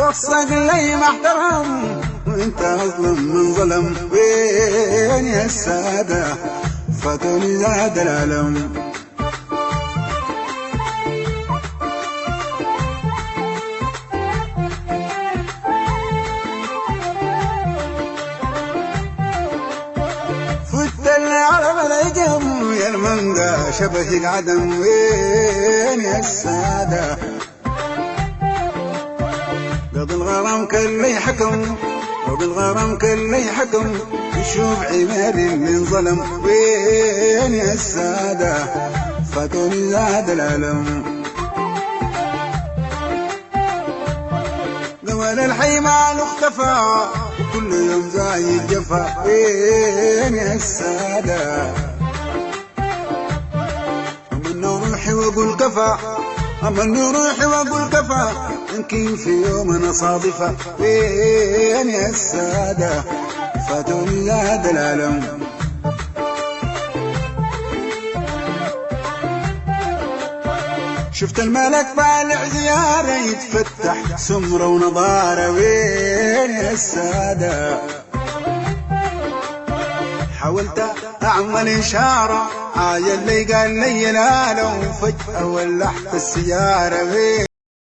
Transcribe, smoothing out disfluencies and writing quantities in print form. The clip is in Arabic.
توصق لي محترم وانت اظلم من ظلم. وين يا السادة فاتوني زاد العلم. فت العرب العجم يا المنقى شبهك عدم. وين يا السادة قضي الغرام كل حكم، قضي الغرام كل حكم يشوف عماري من ظلم. وين يا السادة فاتوني زاد العلم. زوال الحي ماله اختفى وكل يوم زايد جفا. وين يا السادة أمنى روحي واقول كفى، أمنى روحي واقول كفى يمكن في يوم انا صادفة. وين يا السادة فاتوني زاد العلم. شفت الملك طالع زيارة يتفتح سمرة ونضارة. وين يا السادة حاولت اعمل اشارة عايل لي قال لي لا لو فجأة ولحت السيارة.